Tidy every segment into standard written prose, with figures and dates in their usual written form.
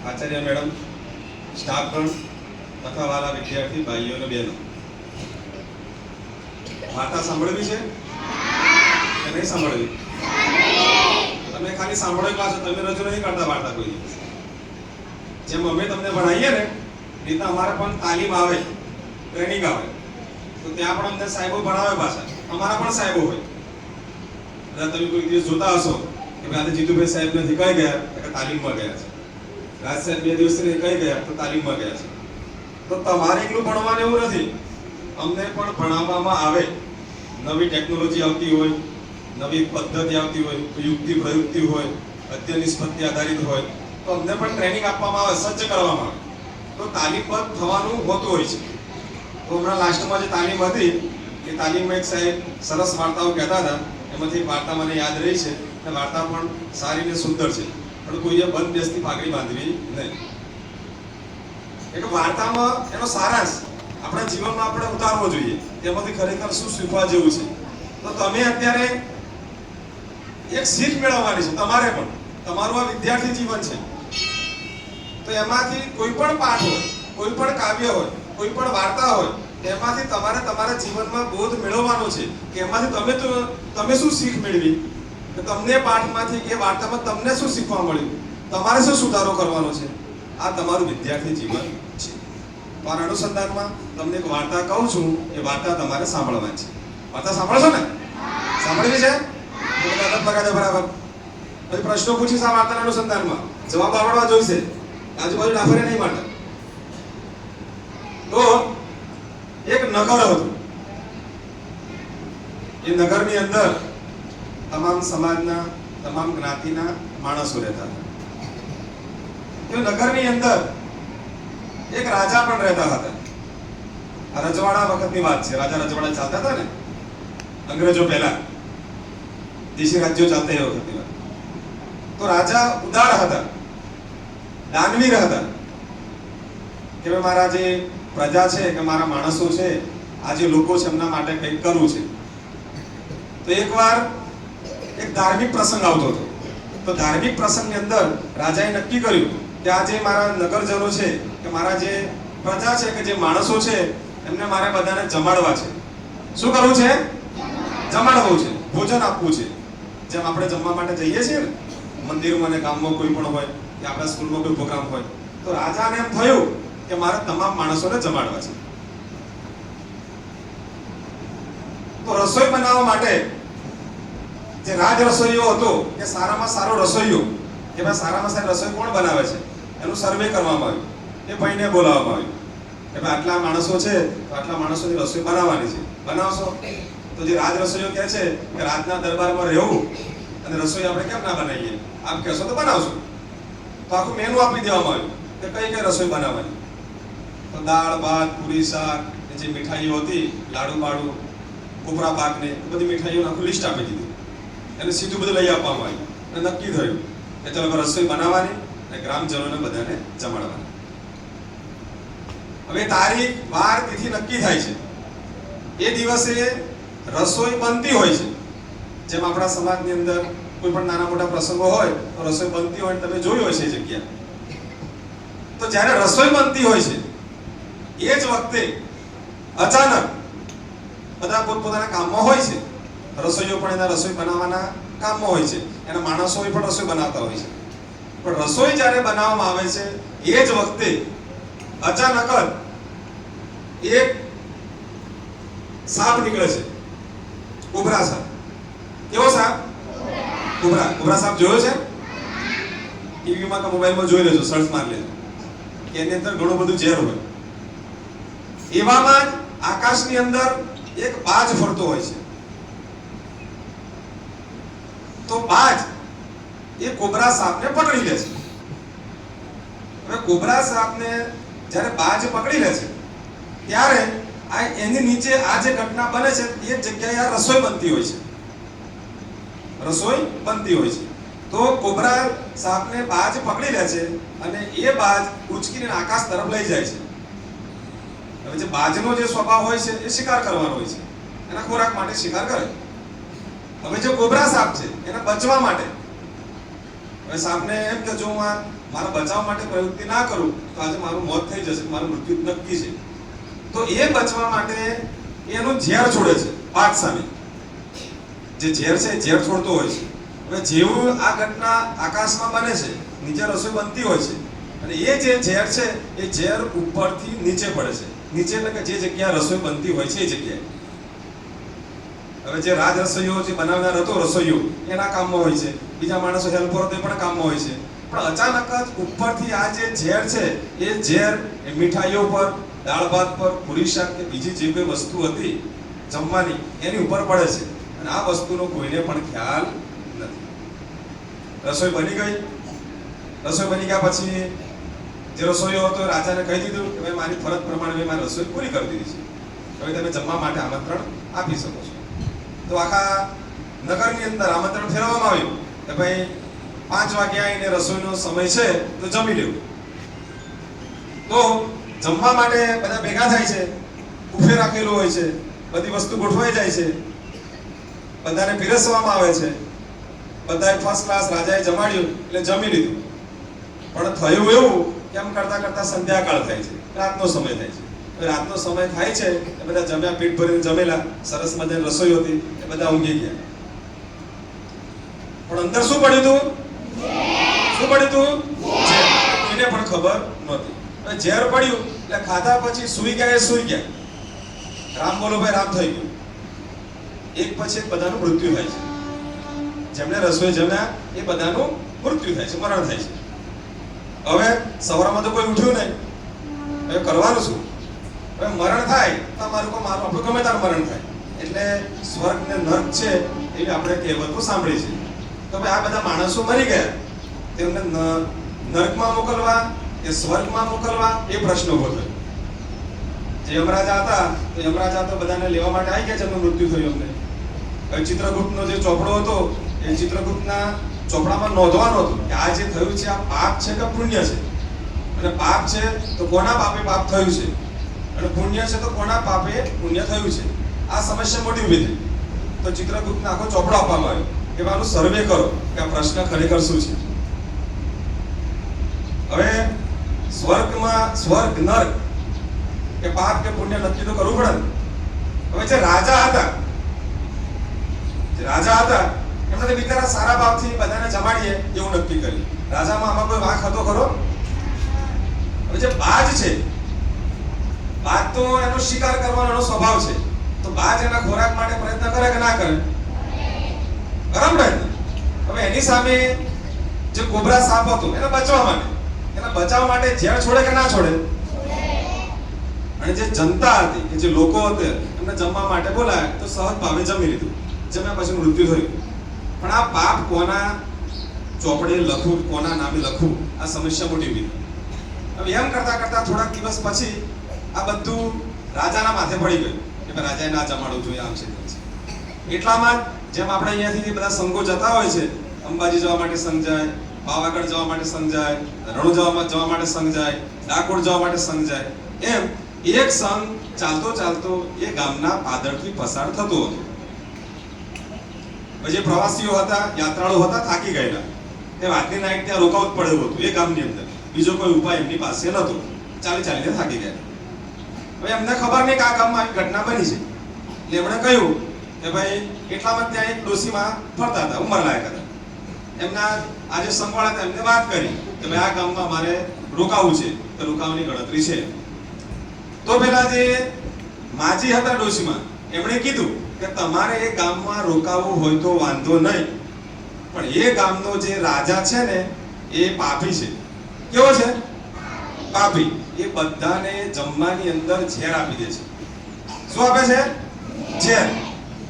Acharya madam, સ્ટાફગણ તથા વાલા વિદ્યાર્થી ભાઈઓ અને બહેનો, વાર્તા સાંભળવી છે કે નહીં સાંભળવી? તમે ખાલી સાંભળો પાછો, તમે રજૂ નહીં કરતા વાર્તા કોઈ દિવસ. જેમ અમે તમને ભણાવીએ ને રીતના અમારે પણ તાલીમ આવે, ટ્રેનિંગ આવે, તો ત્યાં પણ અમને સાહેબો ભણાવે પાછા. અમારા પણ સાહેબો હોય. એટલે તમે કોઈ દિવસ જોતા હશો કે ભાઈ આજે જીતુભાઈ સાહેબ નથી કઈ ગયા કે તાલીમમાં ગયા છે, રાજ સાહેબ 2 દિવસથી કઈ ગયા તો તાલીમમાં ગયા છે. તો તમારે એકલું ભણવાનું એવું નથી, અમને પણ ભણાવવામાં આવે. નવી ટેકનોલોજી આવતી હોય, નવી પદ્ધતિ આવતી હોય, યુક્તિ પ્રયુક્તિ હોય, અધ્યયન નિષ્પત્તિ આધારિત હોય, તો અમને પણ ટ્રેનિંગ આપવામાં આવે, સજ્જ કરવામાં આવે. તો તાલીમબદ્ધ થવાનું હોતું હોય છે. તો હમણાં લાસ્ટમાં જે તાલીમ હતી એ તાલીમમાં એક સાહેબ સરસ વાર્તાઓ કહેતા હતા. એમાંથી એક વાર્તા મને યાદ રહી છે અને વાર્તા પણ સારી ને સુંદર છે, પણ કોઈએ બંધ બેસતી પાઘડી બાંધવી નહીં. એટલે વાર્તામાં એનો સારાંશ આપણા જીવનમાં આપણે ઉતારવો જોઈએ, તેમાંથી ખરેખર શું શીખવા જેવું છે. તો તમે અત્યારે એક શીખ મેળવવાની છે. તમારે પણ તમારું આ વિદ્યાર્થી જીવન છે, તો એમાંથી કોઈ પણ પાઠ હોય, કોઈ પણ કાવ્ય હોય, કોઈ પણ વાર્તા હોય, એમાંથી તમારે તમારા જીવનમાં બોધ મેળવવાનો છે કે એમાંથી તમે શું શીખ મેળવી, કે તમને પાઠમાંથી કે વાર્તામાં તમને શું શીખવા મળ્યું, તમારે શું સુધારો કરવાનો છે. આ તમારું વિદ્યાર્થી જીવન છે. તો આ અનુસંધાનમાં તમને એક વાર્તા કહું છું, એ વાર્તા તમારે સાંભળવાની છે. વાર્તા સાંભળશો ને? સાંભળવી છે? બરાબર. પછી પ્રશ્નો પૂછીશ આ વાર્તાના અનુસંધાનમાં, જવાબ આવડવા જોઈશે, આજુબાજુ ડાફરે નહીં માટે. તો એક નગર હતું. એ નગરની અંદર તમામ સમાજના, તમામ જ્ઞાતિના માણસો રહેતા હતા. એ નગરની અંદર એક રાજા પણ રહેતા હતા. આ રજવાડા વખતની વાત છે. રાજા રજવાડા ચાલતા હતા ને, અંગ્રેજો પહેલા દેશી રાજ્યો ચાલતા એ વખતની વાત. તો રાજા ઉદાર હતા, દાનવીર હતા, કે મારા જે પ્રજા છે, કે મારા માણસો છે, આ જે લોકો છે, એમના માટે કંઈક કરવું છે. તો એકવાર એક ધાર્મિક પ્રસંગ આવતો હતો. તો ધાર્મિક પ્રસંગની અંદર રાજાએ નક્કી કર્યું કે આ જે મારા નગરજનો છે, કે મારા જે પ્રજા છે, કે જે માણસો છે, એમને મારે બધાને જમાડવા છે. શું કરવું છે? જમાડવું છે, ભોજન આપવું છે. જેમ આપણે જમવા માટે જઈએ છીએ ને મંદિરમાં અને ગામમાં કોઈ પણ હોય, કે આપણા સ્કૂલમાં કોઈ પ્રોગ્રામ હોય, તો રાજાને એમ થયું કે મારે તમામ માણસોને જમાડવા છે. તો રસોઈ બનાવવા માટે જે રાજ રસોઈયો હતો, કે સારામાં સારો રસોઈયો, કે ભાઈ સારામાં સારી રસોઈ કોણ બનાવે છે, એનું સર્વે કરવામાં આવ્યું. એ ભાઈને બોલાવવામાં આવ્યું કે ભાઈ આટલા માણસો છે, તો આટલા માણસોની રસોઈ બનાવવાની છે, બનાવશો? તો જે રાજ રસોઈયો કહે છે કે રાજના દરબારમાં રહેવું અને રસોઈ આપણે કેમ ના બનાવીએ, આપ કહેશો તો બનાવશું. તો આખું મેનુ આપી દેવામાં આવ્યું કે કઈ કઈ રસોઈ બનાવવાની. તો દાળ, ભાત, પૂરી, શાક, જે મીઠાઈઓ હતી, લાડુ બાડુ, કોપરા પાક ને બધી મીઠાઈઓનું આખું લિસ્ટ આપી દીધું. એને સીધું બધું લઈ આપવામાં આવ્યું અને નક્કી થયું કે ચાલો રસોઈ બનાવવાની અને ગ્રામજનોને બધાને જમાડવાની. હવે તારીખ, વાર, તિથિ નક્કી થાય છે. એ દિવસે રસોઈ બનતી હોય છે. જેમ આપણા સમાજની અંદર કોઈ પણ નાના મોટા પ્રસંગો હોય તો રસોઈ બનતી હોય, તમે જોયું હશે એ જગ્યા. તો જ્યારે રસોઈ બનતી હોય છે એ જ વખતે અચાનક બધા પોતપોતાના કામમાં હોય છે. રસોઈઓ પણ એના રસોઈ બનાવવાના કામમાં હોય છે, એના માણસો પણ રસોઈ બનાવતા હોય છે. પણ રસોઈ જ્યારે બનાવવામાં આવે છે એ જ વખતે અચાનક જ એક સાપ નીકળે છે, કોબરા સાપ. કેવો સાપ? કોબરા સાપ જોયો છે? ટીવીમાં કે મોબાઈલમાં જોઈ લેજો, સર્ચ મારી લેજો, કે એની અંદર ઘણું બધું ઝેર હોય. એવામાં જ આકાશની અંદર એક બાજ ફરતો હોય છે. તો બાજ એ કોબરા સાપને પકડી લે છે. હવે કોબરા સાપને જ્યારે બાજ પકડી લે છે ત્યારે એની નીચે આ જે ઘટના બને છે એ જગ્યાએ આ રસોઈ બનતી હોય છે. રસોઈ બનતી હોય છે. તો કોબરા સાપને બાજ પકડી લે છે અને એ બાજ ઉચકીને આકાશ તરફ લઈ જાય છે. હવે જે બાજનો જે સ્વભાવ હોય છે એ શિકાર કરવાનો હોય છે, એના ખોરાક માટે શિકાર કરે. હવે જે કોબરા સાપ છે એના બચવા માટે હવે સાપને એમ કે જો હું આ મારા બચાવ માટે પ્રવૃત્તિ ના કરું તો આજે મારું મોત થઈ જશે, મારું મૃત્યુ નક્કી છે. તો એ બચવા માટે એનું ઝેર છોડે છે પાક સામે. જે ઝેર છે ઝેર છોડતો હોય છે. હવે જેવું આ ઘટના આકાશમાં બને છે, નીચે રસોઈ બનતી હોય છે, અને એ જે ઝેર છે એ ઝેર ઉપરથી નીચે પડે છે. નીચે એટલે કે જે જગ્યાએ રસોઈ બનતી હોય છે એ જગ્યાએ. હવે જે રાજ રસોઈયો જે બનાવનાર હતો રસોઈયો એના કામમાં હોય છે, બીજા માણસો હેલ્પરો તે પણ કામમાં હોય છે. પણ અચાનક જ ઉપરથી આ જે ઝેર છે એ ઝેર એ મીઠાઈઓ પર, દાળ ભાત પર, પૂરી શાક કે બીજી જે કોઈ વસ્તુ હતી જમવાની એની ઉપર પડે છે, અને આ વસ્તુનો કોઈને પણ ખ્યાલ નથી. રસોઈ બની ગઈ. રસોઈ બની ગયા પછી જે રસોઈયો હતો રાજાને કહી દીધું કે ભાઈ મારી ફરજ પ્રમાણે મેં મારી રસોઈ પૂરી કરી દીધી છે, હવે તમે જમવા માટે આમંત્રણ આપી શકો છો. તો આખા નગરની અંદર આમંત્રણ ફેરવવામાં આવ્યું કે ભાઈ 5 વાગ્યા આવીને રસોઈનો સમય છે તો જમી લેવું. તો જમવા માટે બધા ભેગા થાય છે, બુફે રાખેલું હોય છે, બધી વસ્તુ ગોઠવાઈ જાય છે, બધાને પીરસવામાં આવે છે. બધાએ ફર્સ્ટ ક્લાસ રાજાએ જમાડ્યું એટલે જમી લીધું. પણ થયું એવું કે આમ કરતા કરતા સંધ્યાકાળ થાય છે, રાતનો સમય થાય છે. રાતનો સમય થાય છે એ બધા જમ્યા, પેટ ભરીને જમેલા, સરસ મજાની રસોઈ હતી, એ બધા ઊંઘી ગયા. પણ અંદર શું પડ્યું હતું? શું પડ્યું હતું? ઝેર. કોઈને પણ ખબર નહોતી. ઝેર પડ્યું એટલે ખાધા પછી સૂઈ ગયા એ સૂઈ ગયા. રામ બોલો ભાઈ રામ થઈ ગયું. એક પછી એક બધાનું મૃત્યુ થાય છે. જેમણે રસોઈ જમ્યા એ બધાનું મૃત્યુ થાય છે, મરણ થાય છે. હવે સવારમાં તો કોઈ ઉઠ્યું નહીં, હવે કરવાનું શું? હવે મરણ થાય તો મારું આપણું ગમે ત્યારે મરણ થાય. એટલે સ્વર્ગ ને નર્ક છે એવી આપણે કહેવતો સાંભળી છે. તો ભાઈ આ બધા માણસો મરી ગયા, તેમને નર્કમાં મોકલવા કે સ્વર્ગમાં મોકલવા એ પ્રશ્ન ઉભો થયો. જે યમરાજા હતા તો યમરાજા તો બધાને લેવા માટે આવી ગયા, જેમનું મૃત્યુ થયું અમને. હવે ચિત્રગુપ્તનો જે ચોપડો હતો એ ચિત્રગુપ્તના ચોપડામાં નોંધવાનું હતું કે આ જે થયું છે આ પાપ છે કે પુણ્ય છે, અને પાપ છે તો કોના પાપે પાપ થયું છે, અને પુણ્ય છે તો કોના પાપે પુણ્ય થયું છે. આ સમસ્યા મોટી ઊભી થઈ. તો ચિત્રગુપ્તને આખો ચોપડો આપવામાં આવ્યો કે આનું સર્વે કરો કે આ પ્રશ્ન ખરેખર શું છે. હવે સ્વર્ગ નર્ક કે પાપ કે પુણ્ય નક્કી તો કરવું પડે. હવે જે રાજા હતા એમણે બિચારા સારા ભાવથી બધાને જમાડીએ એવું નક્કી કર્યું. રાજામાં આમાં કોઈ વાંક હતો ખરો? હવે જે બાજ છે, બાજ તો એનો શિકાર કરવાનો એનો સ્વભાવ છે. તો બાજ એના ખોરાક માટે પ્રયત્ન કરે કે ના કરે? બરાબર. હવે એની સામે જે કોબરા સાપ હતો એને બચવા માટે, એના બચાવ માટે ઝેર છોડે કે ના છોડે? અને જે જનતા હતી કે જે લોકો હતા એમને જમવા માટે બોલાયા તો સહજ ભાવે જમી લીધું. જમ્યા પછી મૃત્યુ થયું. પણ આ પાપ કોના ચોપડે લખવું, કોના નામે લખવું, આ સમસ્યા મોટી ઊભી થઈ. હવે એમ કરતા કરતા થોડાક દિવસ પછી આ બધું રાજાના માથે પડી ગયું કે રાજાએ ના જમાડવું જોઈએ, આમ છે. એટલામાં જેમ આપણે અહીંયાથી બધા સંઘો જતા હોય છે, અંબાજી જવા માટે સંઘ જાય, પાવાગઢ જવા માટે સંઘ જાય, રણુ જવા માટે સંઘ જાય, ડાકોર જવા માટે સંઘ જાય, એમ એક સંઘ ચાલતો ચાલતો એ ગામના પાદરથી પસાર થતો હતો. જે પ્રવાસીઓ હતા, યાત્રાળુઓ હતા, થાકી ગયેલા, તે વાતની નાઈટ ત્યાં રોકાવું જ પડ્યું હતું એ ગામની અંદર. બીજો કોઈ ઉપાય એમની પાસે નહોતો. ચાલીને થાકી ગયા. હવે એમને ખબર નહીં કે આ ગામમાં આવી ઘટના બની છે. એટલે એમણે કહ્યું કે ભાઈ એટલામાં ત્યાં એક ડોશીમાં ફરતા હતા, ઉંમરલાયક હતા. એમના આજે સંઘવાળા હતા, એમને વાત કરી કે ભાઈ આ ગામમાં મારે રોકાવું છે, તો રોકાવાની ગણતરી છે. તો પેલા જે માજી હતા ડોશીમાં એમણે કીધું કે તમારે એ ગામમાં રોકાવું હોય તો વાંધો નહીં, પણ એ ગામનો જે રાજા છે ને એ પાપી છે. કેવો છે? પાપી. એ બધાને જમવાની અંદર ઝેર આપી દે છે. શું આપે છે? ઝેર.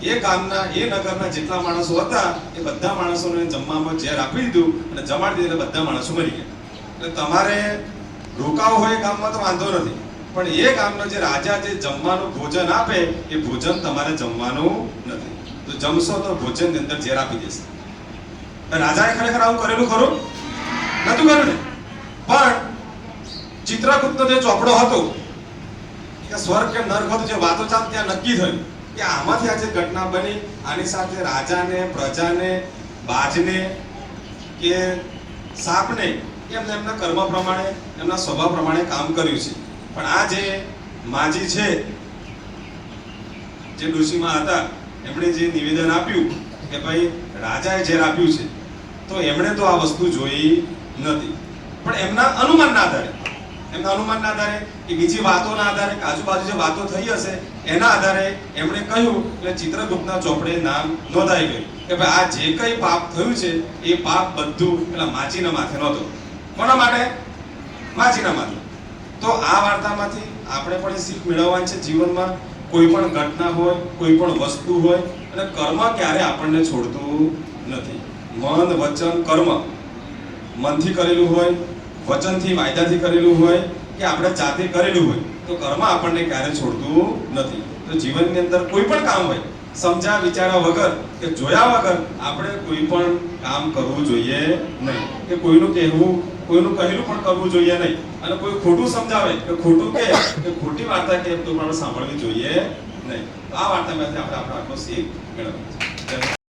એ ગામના એ નગરના જેટલા માણસો હતા એ બધા માણસોને જમવામાં ઝેર આપી દીધું અને જમાડી દીધું, બધા માણસો મરી ગયા. એટલે તમારે રોકાવું હોય ગામમાં તો વાંધો નથી, પણ એ ગામનો જે રાજા જે જમવાનું ભોજન આપે એ ભોજન તમારે જમવાનું નથી. તો જમશો તો ભોજનની અંદર ઝેર આપી દેશે. રાજાએ ખરેખર આવું કરેલું ખરું? નતું કર્યું ને. પણ ચિત્રગુપ્તનો જે ચોપડો હતો કે સ્વર્ગ કે નર્ક હતો, જે વાતો ચાલ ત્યાં નક્કી થયું કે આમાંથી આ જે ઘટના બની આની સાથે રાજાને, પ્રજાને, બાજને કે સાપને કે એમને એમના કર્મ પ્રમાણે, એમના સ્વભાવ પ્રમાણે કામ કર્યું છે. પણ આ જે માજી છે, જે ડોશીમાં હતા, એમણે જે નિવેદન આપ્યું કે ભાઈ રાજાએ ઝેર આપ્યું છે, તો એમણે તો આ વસ્તુ જોઈ નથી. પણ એમના અનુમાનના આધારે કે બીજી વાતોના આધારે, આજુબાજુ જે વાતો થઈ હશે એના આધારે એમણે કહ્યું એટલે ચિત્રગુપ્તના ચોપડે નામ નોંધાઈ ગયું કે ભાઈ આ જે કંઈ પાપ થયું છે એ પાપ બધું પેલા માજીના માથે નહોતું. કોના માટે? માજીના માથે. તો આ વાર્તામાંથી આપણે પણ એ શીખ મેળવવાની છે જીવનમાં. કોઈ પણ ઘટના હોય, કોઈ પણ વસ્તુ હોય, અને કર્મ ક્યારે આપણને છોડતું નથી. મન, વચન, કર્મ, મનથી કરેલું હોય, વચનથી, વાયદાથી કરેલું હોય, કે આપણે જાતે કરેલું હોય, તો કર્મ આપણને ક્યારે છોડતું નથી. તો જીવનની અંદર કોઈ પણ કામ હોય, સમજ્યા વિચાર્યા વગર કે જોયા વગર આપણે કોઈ પણ કામ કરવું જોઈએ નહીં. કે કોઈનું કહેલું પણ કરવું જોઈએ નહીં. અને કોઈ ખોટું સમજાવે કે ખોટું કહે કે ખોટી વાર્તા કહે તો પણ સાંભળવી જોઈએ નહીં. તો આ વાર્તામાંથી આપણે આપણો શીખ મેળવવી છે.